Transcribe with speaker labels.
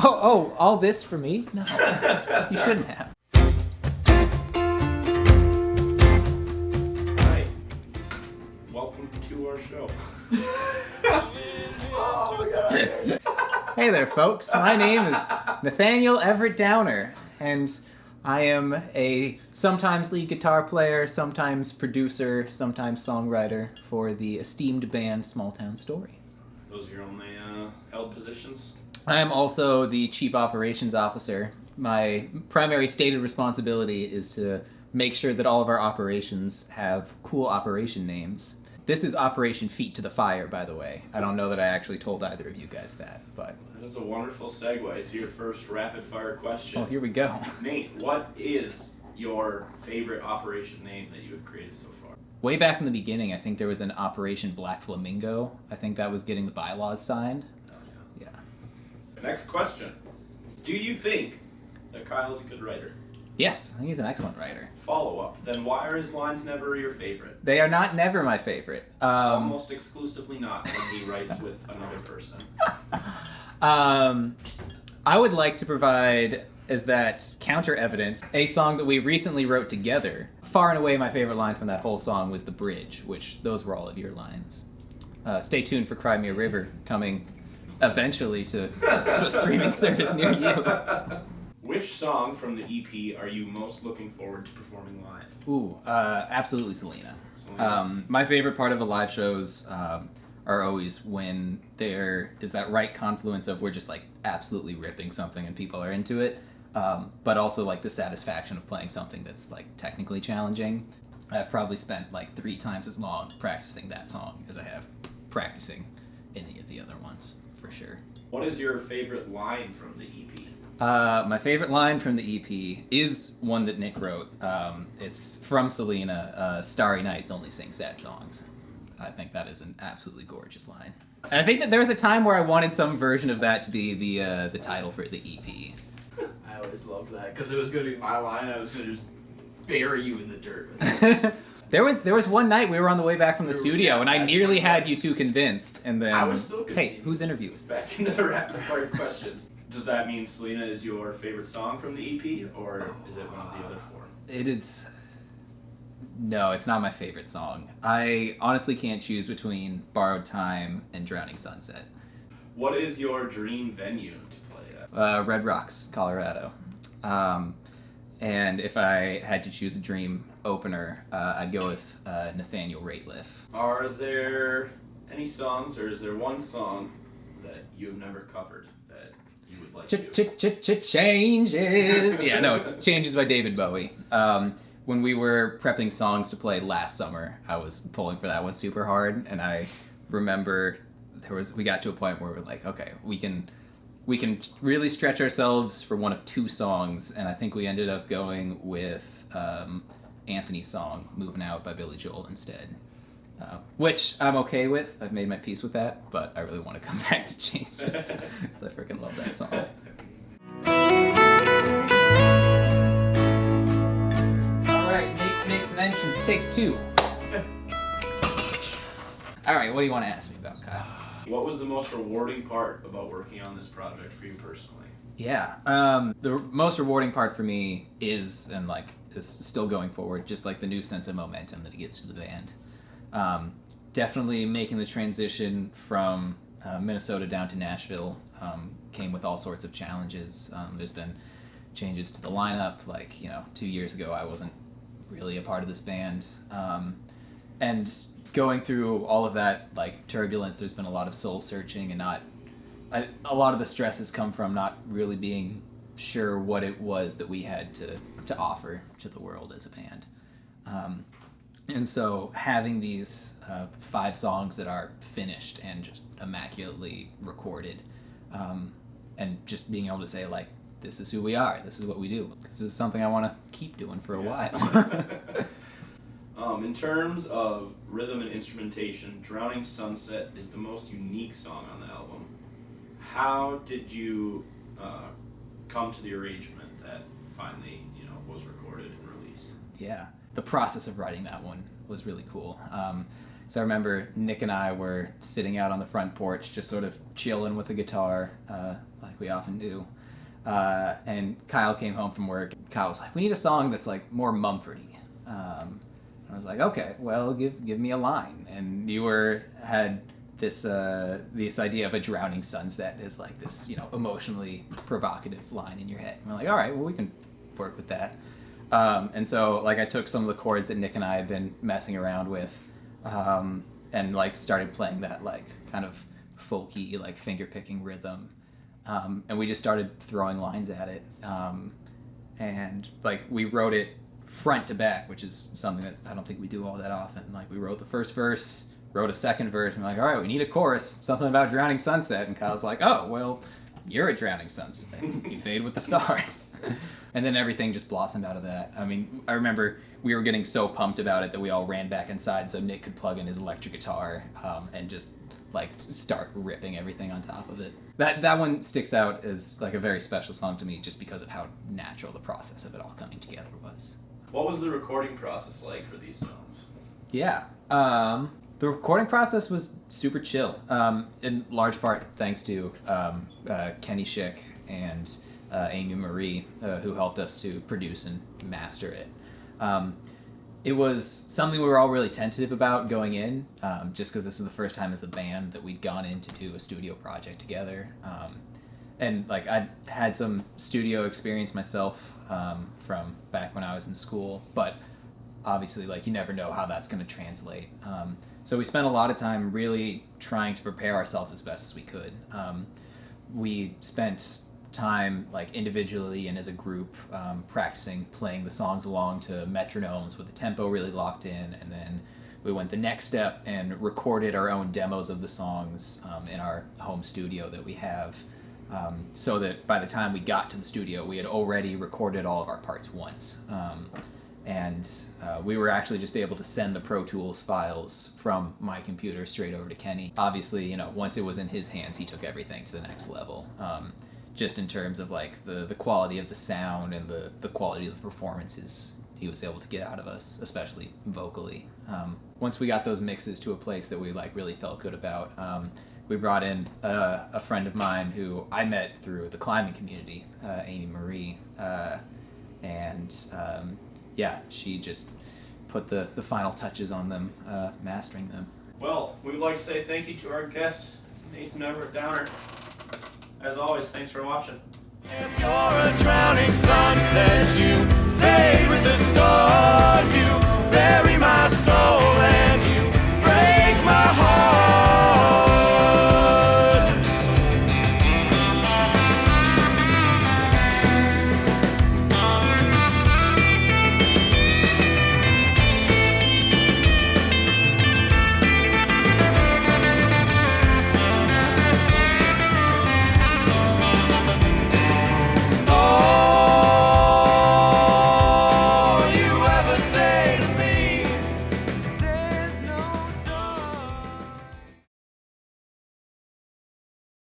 Speaker 1: Oh, all this for me? No, you shouldn't have.
Speaker 2: Hi. Welcome to our show.
Speaker 1: Hey there, folks. My name is Nathaniel Everett Downer, and I am a sometimes lead guitar player, sometimes producer, sometimes songwriter for the esteemed band Small Town Story.
Speaker 2: Those are your only held positions?
Speaker 1: I am also the Chief Operations Officer. My primary stated responsibility is to make sure that all of our operations have cool operation names. This is Operation Feet to the Fire, by the way. I don't know that I actually told either of you guys that, but...
Speaker 2: That is a wonderful segue to your first rapid-fire question.
Speaker 1: Oh, here we go.
Speaker 2: Nate, what is your favorite operation name that you have created so far?
Speaker 1: Way back in the beginning, I think there was an Operation Black Flamingo. I think that was getting the bylaws signed.
Speaker 2: Oh, yeah.
Speaker 1: Yeah.
Speaker 2: Next question. Do you think that Kyle is a good writer?
Speaker 1: Yes, I think he's an excellent writer.
Speaker 2: Follow-up. Then why are his lines never your favorite?
Speaker 1: They are not never my favorite.
Speaker 2: Almost exclusively not when he writes with another person.
Speaker 1: I would like to provide, as that counter evidence, a song that we recently wrote together. Far and away my favorite line from that whole song was the bridge, which those were all of your lines. Stay tuned for Cry Me a River, coming eventually to a streaming service near you.
Speaker 2: Which song from the EP are you most looking forward to performing live?
Speaker 1: Ooh, absolutely Selena. My favorite part of the live shows are always when there is that right confluence of we're just like absolutely ripping something and people are into it, but also like the satisfaction of playing something that's like technically challenging. I've probably spent like 3 times as long practicing that song as I have practicing any of the other ones, for sure.
Speaker 2: What is your favorite line from the EP?
Speaker 1: My favorite line from the EP is one that Nick wrote. It's from Selena, Starry Nights Only Sing Sad Songs. I think that is an absolutely gorgeous line. And I think that there was a time where I wanted some version of that to be the title for the EP.
Speaker 3: I always loved that, because it was going to be my line. I was going to just bury you in the dirt with it.
Speaker 1: There was one night we were on the way back from the studio, and I nearly had you two convinced, and then...
Speaker 3: I was still confused.
Speaker 1: Hey, whose interview is this?
Speaker 2: Back into the rapid fire questions. Does that mean Selena is your favorite song from the EP, or is it one of the other 4?
Speaker 1: It is... No, it's not my favorite song. I honestly can't choose between Borrowed Time and Drowning Sunset.
Speaker 2: What is your dream venue to play at?
Speaker 1: Red Rocks, Colorado. And if I had to choose a dream opener, I'd go with Nathaniel Rateliff.
Speaker 2: Are there any songs, or is there one song that you have never covered that you would like to?
Speaker 1: Changes. Yeah, no, Changes by David Bowie. When we were prepping songs to play last summer, I was pulling for that one super hard, and I remember we got to a point where we were like, okay, we can really stretch ourselves for one of 2 songs, and I think we ended up going with Anthony's song, Moving Out by Billy Joel instead. Which I'm okay with. I've made my peace with that, but I really want to come back to Changes, because I freaking love that song. Alright, Nate makes an entrance, take 2. Alright, what do you want to ask me about, Kyle?
Speaker 2: What was the most rewarding part about working on this project for you personally?
Speaker 1: Yeah, the most rewarding part for me is still going forward, just like the new sense of momentum that it gives to the band. Definitely making the transition from Minnesota down to Nashville came with all sorts of challenges. There's been changes to the lineup, 2 years ago I wasn't really a part of this band. And going through all of that turbulence, there's been a lot of soul searching, and a lot of the stress has come from not really being sure what it was that we had to offer to the world as a band. And so having these 5 songs that are finished and just immaculately recorded, and just being able to say, this is who we are, this is what we do. This is something I want to keep doing for a while.
Speaker 2: In terms of rhythm and instrumentation, Drowning Sunset is the most unique song on the album. How did you come to the arrangement that finally, was recorded and released?
Speaker 1: Yeah, the process of writing that one was really cool. So I remember Nick and I were sitting out on the front porch, just sort of chilling with the guitar, like we often do. And Kyle came home from work. Kyle was like, "We need a song that's like more Mumfordy." I was like, "Okay, well, give me a line." And you had this idea of a drowning sunset as like this, emotionally provocative line in your head. And we're like, "All right, well, we can work with that." And so like I took some of the chords that Nick and I had been messing around with, and like started playing that like kind of folky like finger picking rhythm, and we just started throwing lines at it, and like we wrote it front to back, which is something that I don't think we do all that often. Like we wrote the first verse, wrote a second verse, and we're like, all right, we need a chorus, something about drowning sunset. And Kyle's like, oh, well, you're a drowning sunset. You fade with the stars. And then everything just blossomed out of that. I mean, I remember we were getting so pumped about it that we all ran back inside so Nick could plug in his electric guitar, and just like start ripping everything on top of it. That one sticks out as like a very special song to me just because of how natural the process of it all coming together was.
Speaker 2: What was the recording process like for these songs?
Speaker 1: Yeah. The recording process was super chill, in large part thanks to Kenny Schick and Amy Marie, who helped us to produce and master it. It was something we were all really tentative about going in, just because this is the first time as the band that we'd gone in to do a studio project together. And like I'd had some studio experience myself from back when I was in school, but obviously like you never know how that's going to translate. So we spent a lot of time really trying to prepare ourselves as best as we could. We spent time like individually and as a group practicing playing the songs along to metronomes with the tempo really locked in, and then we went the next step and recorded our own demos of the songs in our home studio that we have, so that by the time we got to the studio we had already recorded all of our parts once, and we were actually just able to send the Pro Tools files from my computer straight over to Kenny. Obviously, once it was in his hands, he took everything to the next level, just in terms of like the quality of the sound and the quality of the performances he was able to get out of us, especially vocally. Once we got those mixes to a place that we like really felt good about, we brought in a friend of mine who I met through the climbing community, Amy Marie, and yeah, she just put the final touches on them, mastering them.
Speaker 2: Well, we would like to say thank you to our guest, Nathan Everett Downer. As always, thanks for watching.
Speaker 4: If you're a drowning sunset, you fade with the stars.